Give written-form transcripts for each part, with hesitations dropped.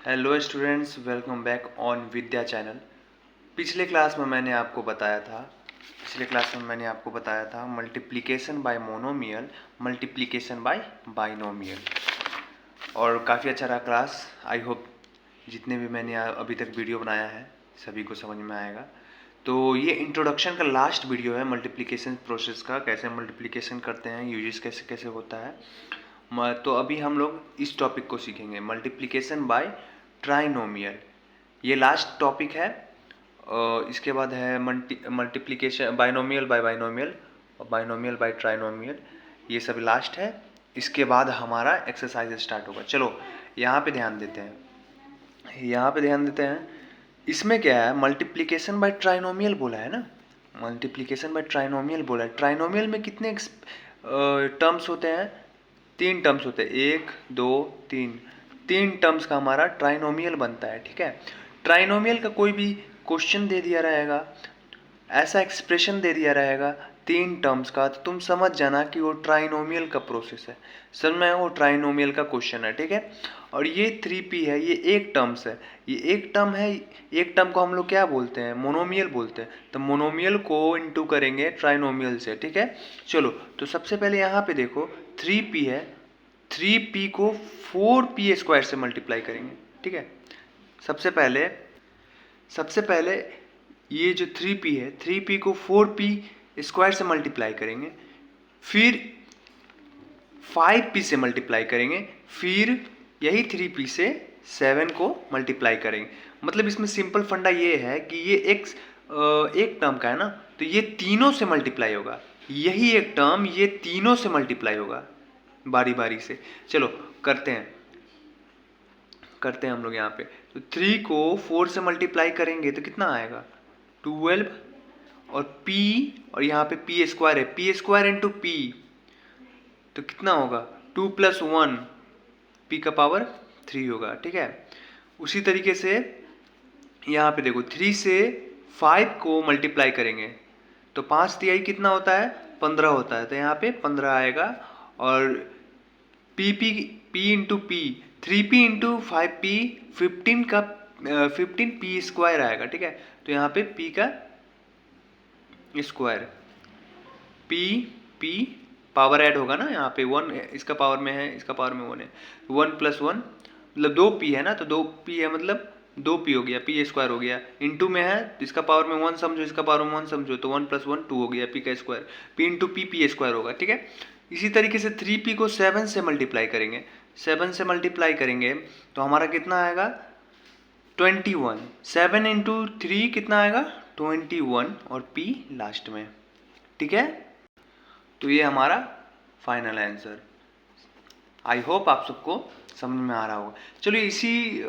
Hello students, welcome back on Vidya channel. पिछले class में मैंने आपको बताया था multiplication bye monomial, multiplication bye binomial, और काफ़ी अच्छा रहा क्लास। आई होप जितने भी मैंने अभी तक वीडियो बनाया है सभी को समझ में आएगा। तो ये इंट्रोडक्शन का लास्ट वीडियो है मल्टीप्लिकेशन प्रोसेस का, कैसे मल्टीप्लिकेशन करते हैं, यूजेस कैसे कैसे होता है। तो अभी हम लोग इस टॉपिक को सीखेंगे, मल्टीप्लिकेशन बाय ट्राइनोमियल। ये लास्ट टॉपिक है। इसके बाद है मल्टीप्लिकेशन बाइनोमियल बाय बाइनोमियल और बाइनोमियल बाय ट्राइनोमियल। ये सब लास्ट है। इसके बाद हमारा एक्सरसाइज स्टार्ट होगा। चलो यहाँ पे ध्यान देते हैं। इसमें क्या है, मल्टीप्लिकेशन बाय ट्राइनोमियल बोला है ना, मल्टीप्लिकेशन बाय ट्राइनोमियल बोला है। ट्राइनोमियल में कितने टर्म्स होते हैं? 3 टर्म्स होते हैं, 1 2 3 टर्म्स का हमारा ट्राइनोमियल बनता है। ठीक है, ट्राइनोमियल का कोई भी क्वेश्चन दे दिया रहेगा, ऐसा एक्सप्रेशन दे दिया रहेगा 3 टर्म्स का, तो तुम समझ जाना कि वो ट्राइनोमियल का प्रोसेस है। समझ में, वो ट्राइनोमियल का क्वेश्चन है। ठीक है, और ये 3p है, ये एक टर्म्स है, ये एक टर्म है। एक टर्म को हम लोग क्या बोलते हैं? मोनोमियल बोलते हैं। तो मोनोमियल को इंटू करेंगे ट्राइनोमियल से। ठीक है, चलो तो सबसे पहले यहाँ पे देखो 3p है, 3p को 4p स्क्वायर से मल्टीप्लाई करेंगे। ठीक है, सबसे पहले ये जो 3p है, 3p को 4p स्क्वायर से मल्टीप्लाई करेंगे, फिर 5p से मल्टीप्लाई करेंगे, फिर यही 3p से 7 को मल्टीप्लाई करेंगे। मतलब इसमें सिंपल फंडा ये है कि ये एक टर्म का है ना, तो ये तीनों से मल्टीप्लाई होगा। यही एक टर्म ये तीनों से मल्टीप्लाई होगा बारी बारी से। चलो करते हैं हम लोग यहाँ पे। तो 3 को 4 से मल्टीप्लाई करेंगे तो कितना आएगा? 12, और p, और यहाँ पे p स्क्वायर है, p स्क्वायर इंटू p, तो कितना होगा? 2 + 1, p का पावर 3 होगा। ठीक है, उसी तरीके से यहाँ पे देखो 3 से 5 को मल्टीप्लाई करेंगे तो 5 तिहाई कितना होता है? 15 होता है, तो यहाँ पे 15 आएगा। और p into P, 3p into 5p 15p square आएगा। ठीक है, तो यहाँ पे p का स्क्वायर, p पावर ऐड होगा ना, यहाँ पे 1 इसका पावर में है, इसका पावर में 1 है, 1 + 1 मतलब 2p है ना, तो 2p है मतलब 2p हो गया, p स्क्वायर हो गया। इंटू में है, इसका पावर में 1 समझो, इसका पावर में 1 समझो, तो 1 + 1 2 हो गया, p का square, p into p square होगा। ठीक है, इसी तरीके से 3p को 7 से मल्टीप्लाई करेंगे, 7 से मल्टीप्लाई करेंगे तो हमारा कितना आएगा? 21। 7 इंटू 3 कितना आएगा? 21, और p लास्ट में। ठीक है, तो ये हमारा फाइनल आंसर। आई होप आप सबको समझ में आ रहा होगा। चलिए इसी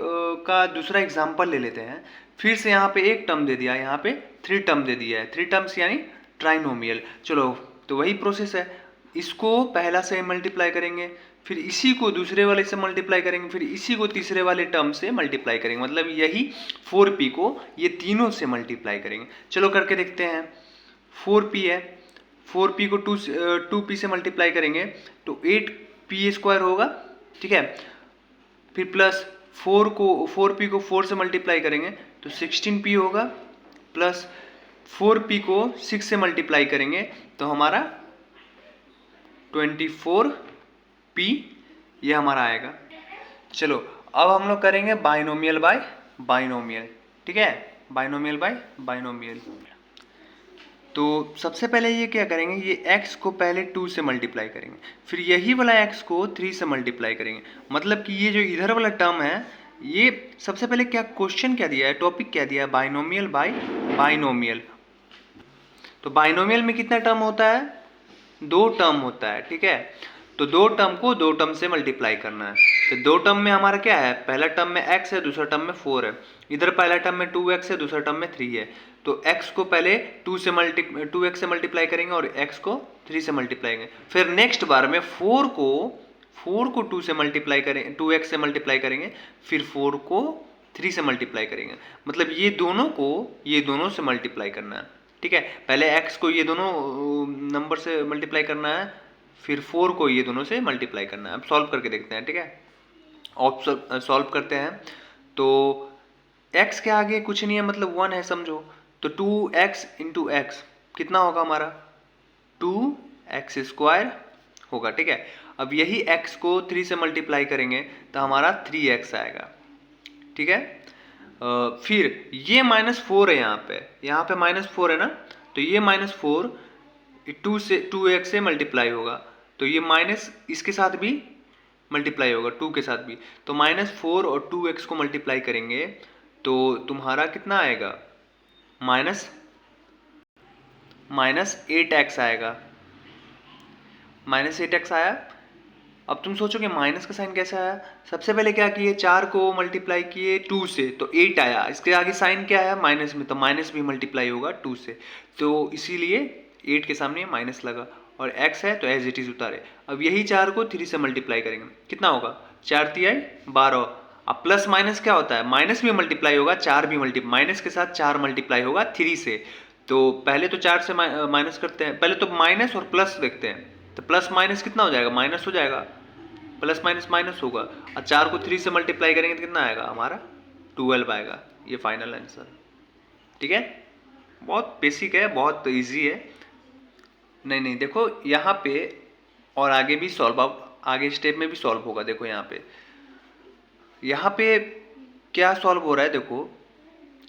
का दूसरा एग्जांपल ले लेते हैं। फिर से यहाँ पे एक टर्म दे दिया, यहाँ पे 3 टर्म दे दिया है, 3 टर्म्स यानी ट्राइनोमियल। चलो तो वही प्रोसेस है, इसको पहला से मल्टीप्लाई करेंगे, फिर इसी को दूसरे वाले से मल्टीप्लाई करेंगे, फिर इसी को तीसरे वाले टर्म से मल्टीप्लाई करेंगे। मतलब यही 4p को ये तीनों से मल्टीप्लाई करेंगे। चलो करके देखते हैं। 4p है, 4p को 2p से मल्टीप्लाई करेंगे तो 8p स्क्वायर होगा। ठीक है, फिर प्लस 4p को 4 से मल्टीप्लाई करेंगे तो 16p होगा, प्लस 4p को 6 से मल्टीप्लाई करेंगे तो हमारा 24p ये हमारा आएगा। चलो अब हम लोग करेंगे बाइनोमियल बाय बाइनोमियल। ठीक है, बाइनोमियल बाय बाइनोमियल। तो सबसे पहले ये क्या करेंगे, ये x को पहले 2 से मल्टीप्लाई करेंगे, फिर यही वाला x को 3 से मल्टीप्लाई करेंगे। मतलब कि ये जो इधर वाला टर्म है, ये सबसे पहले क्या क्वेश्चन क्या दिया है, टॉपिक क्या दिया है? Binomial by binomial. तो बाइनोमियल में कितना टर्म होता है? 2 टर्म होता है। ठीक है, तो 2 टर्म को 2 टर्म से मल्टीप्लाई करना है। तो 2 टर्म में हमारा क्या है? पहला टर्म में x है, दूसरा टर्म में 4 है। इधर पहला टर्म में 2x है, दूसरा टर्म में 3 है। तो x को पहले 2x से मल्टीप्लाई करेंगे और x को 3 से मल्टीप्लाई करेंगे। फिर नेक्स्ट बार में 4 को 2 से मल्टीप्लाई करेंगे, 2x से मल्टीप्लाई करेंगे, फिर 4 को 3 से मल्टीप्लाई करेंगे। मतलब ये दोनों को ये दोनों से मल्टीप्लाई करना है। ठीक है, पहले x को ये दोनों नंबर से मल्टीप्लाई करना है, फिर 4 को ये दोनों से मल्टीप्लाई करना है। अब सॉल्व करके देखते हैं। ठीक है, सॉल्व करते हैं तो x के आगे कुछ नहीं है, मतलब 1 है समझो, तो 2x इंटू एक्स कितना होगा हमारा 2x² होगा, ठीक है। अब यही x को 3 से मल्टीप्लाई करेंगे तो हमारा 3x आएगा, ठीक है। फिर ये -4 है, यहाँ पे -4 है ना, तो ये -4 2x से मल्टीप्लाई होगा, तो ये माइनस इसके साथ भी मल्टीप्लाई होगा, 2 के साथ भी, तो -4 और 2x को मल्टीप्लाई करेंगे तो तुम्हारा कितना आएगा -8x आएगा, -8x आया। अब तुम सोचोगे माइनस का साइन कैसे आया, सबसे पहले क्या किए 4 को मल्टीप्लाई किए 2 से तो 8 आया, इसके आगे साइन क्या है माइनस में, तो माइनस भी मल्टीप्लाई होगा 2 से, तो इसीलिए 8 के सामने माइनस लगा, और x है तो एज इट इज उतारे। अब यही 4 को 3 से मल्टीप्लाई करेंगे, कितना होगा 4 3 12। अब प्लस माइनस क्या होता है, माइनस भी मल्टीप्लाई होगा, 4 भी माइनस के साथ 4 मल्टीप्लाई होगा 3 से, तो पहले तो 4 से माइनस करते हैं, पहले तो माइनस और प्लस देखते हैं, तो प्लस माइनस कितना हो जाएगा माइनस हो जाएगा, प्लस माइनस माइनस होगा, और 4 को 3 से मल्टीप्लाई करेंगे तो कितना आएगा हमारा 12 आएगा, ये फाइनल आंसर, ठीक है। बहुत बेसिक है, बहुत इजी है। नहीं देखो यहाँ पे और आगे भी सॉल्व, अब आगे स्टेप में भी सॉल्व होगा। देखो यहाँ पे क्या सॉल्व हो रहा है, देखो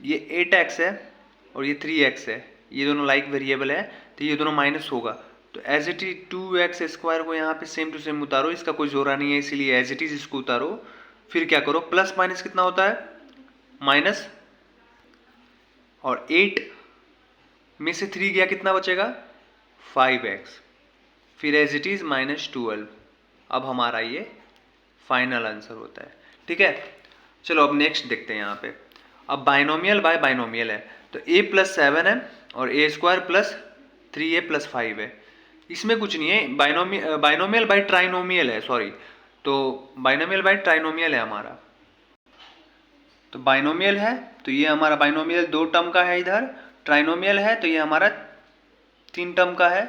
ये 8x है और ये 3x है, ये दोनों लाइक वेरिएबल है, तो ये दोनों माइनस होगा, तो एज इट इज 2x² को यहाँ पे सेम टू सेम उतारो, इसका कोई जोड़ा नहीं है इसीलिए एज इट इज इसको उतारो। फिर क्या करो, प्लस माइनस कितना होता है माइनस, और 8 में से 3 गया कितना बचेगा 5x, फिर एज इट इज -12। अब हमारा ये फाइनल आंसर होता है, ठीक है। चलो अब नेक्स्ट देखते हैं यहाँ पे। अब बाइनोमियल बाय बाइनोमियल है, तो a + 7 है और a² + 3a + 5 है, इसमें कुछ नहीं है, बाइनोमियल बाय ट्राइनोमियल है, सॉरी, तो बाइनोमियल बाय ट्राइनोमियल है हमारा। तो बाइनोमियल है तो ये हमारा बाइनोमियल 2 टर्म का है, इधर ट्राइनोमियल है तो ये हमारा 3 टर्म का है,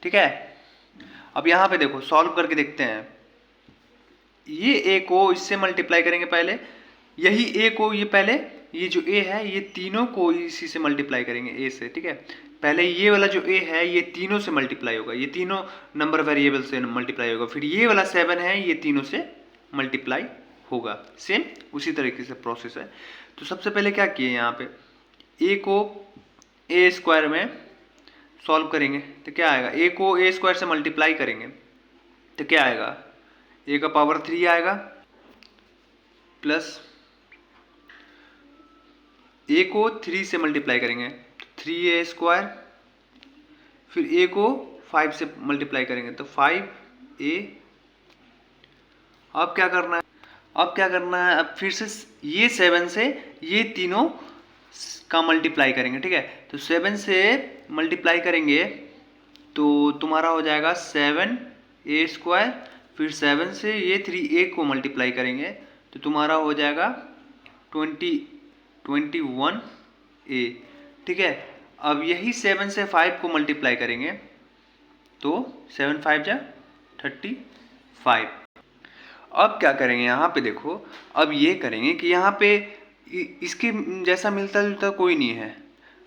ठीक है। अब यहाँ पे देखो सॉल्व करके देखते हैं, ये a को इससे मल्टीप्लाई करेंगे पहले, यही a को ये पहले, ये जो a है ये तीनों को इसी से मल्टीप्लाई करेंगे a से, ठीक है। पहले ये वाला जो a है ये तीनों से मल्टीप्लाई होगा, ये तीनों नंबर वेरिएबल से मल्टीप्लाई होगा, फिर ये वाला 7 है ये तीनों से मल्टीप्लाई होगा, सेम उसी तरीके से प्रोसेस है। तो सबसे पहले क्या किए, यहाँ पे a को a² में सॉल्व करेंगे तो क्या आएगा, a को a² से मल्टीप्लाई करेंगे तो क्या आएगा, a का पावर 3 आएगा, प्लस a को 3 से मल्टीप्लाई करेंगे तो 3a², फिर a को 5 से मल्टीप्लाई करेंगे तो 5a। अब क्या करना है, अब फिर से ये 7 से ये तीनों का मल्टीप्लाई करेंगे, ठीक है। तो 7 से मल्टीप्लाई करेंगे तो तुम्हारा हो जाएगा 7a², फिर 7 से ये 3a को मल्टीप्लाई करेंगे तो तुम्हारा हो जाएगा 21a, ठीक है। अब यही 7 से 5 को मल्टीप्लाई करेंगे तो 7 5 जा 35। अब क्या करेंगे, यहाँ पे देखो, अब ये करेंगे कि यहाँ पे इसके जैसा मिलता जुलता कोई नहीं है,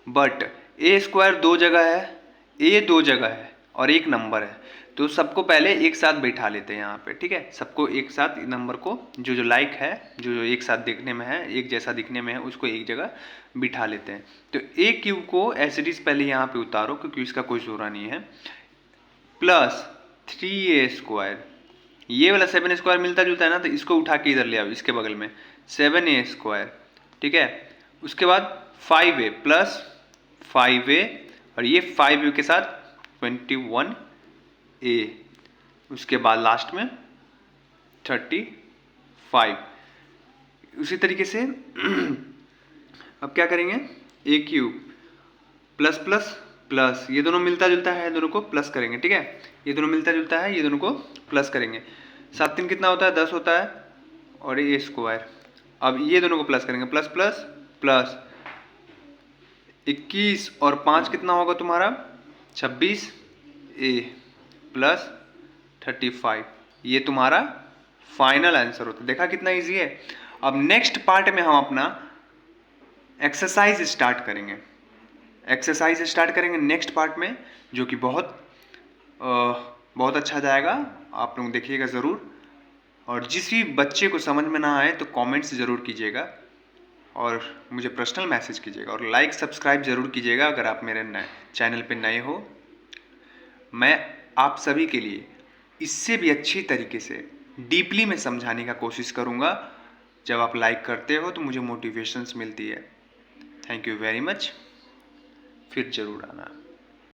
बट a² 2 जगह है, a 2 जगह है और एक नंबर है, तो सबको पहले एक साथ बैठा लेते हैं यहाँ पे, ठीक है। सबको एक साथ नंबर को जो लाइक है, जो एक साथ देखने में है, एक जैसा दिखने में है, उसको एक जगह बिठा लेते हैं। तो a³ को एज इट इज पहले यहाँ पे उतारो क्योंकि इसका कोई जोड़ा नहीं है, प्लस 3a², ये वाला 7a² मिलता जुलता है ना, तो इसको उठा के इधर ले आओ, इसके बगल में 7a², ठीक है। उसके बाद 5a प्लस 5a और ये 5a के साथ 21a, उसके बाद लास्ट में 35। उसी तरीके से अब क्या करेंगे, a³ प्लस प्लस प्लस, ये दोनों मिलता जुलता है, दोनों को प्लस करेंगे, ठीक है। ये दोनों मिलता जुलता है, ये दोनों को प्लस करेंगे, 7 3 कितना होता है 10 होता है, और a²। अब ये दोनों को प्लस करेंगे, प्लस प्लस प्लस 21 और 5 कितना होगा तुम्हारा 26a प्लस 35, ये तुम्हारा फाइनल आंसर होता है। देखा कितना इजी है। अब नेक्स्ट पार्ट में हम अपना एक्सरसाइज स्टार्ट करेंगे। एक्सरसाइज स्टार्ट करेंगे नेक्स्ट पार्ट में, जो कि बहुत अच्छा जाएगा, आप लोग देखिएगा ज़रूर। और जिस भी बच्चे को समझ में ना आए तो कमेंट्स ज़रूर कीजिएगा और मुझे पर्सनल मैसेज कीजिएगा, और लाइक सब्सक्राइब ज़रूर कीजिएगा अगर आप मेरे चैनल पे नए हो। मैं आप सभी के लिए इससे भी अच्छी तरीके से डीपली में समझाने का कोशिश करूँगा। जब आप लाइक करते हो तो मुझे मोटिवेशंस मिलती है। Thank you very much. फिर ज़रूर आना।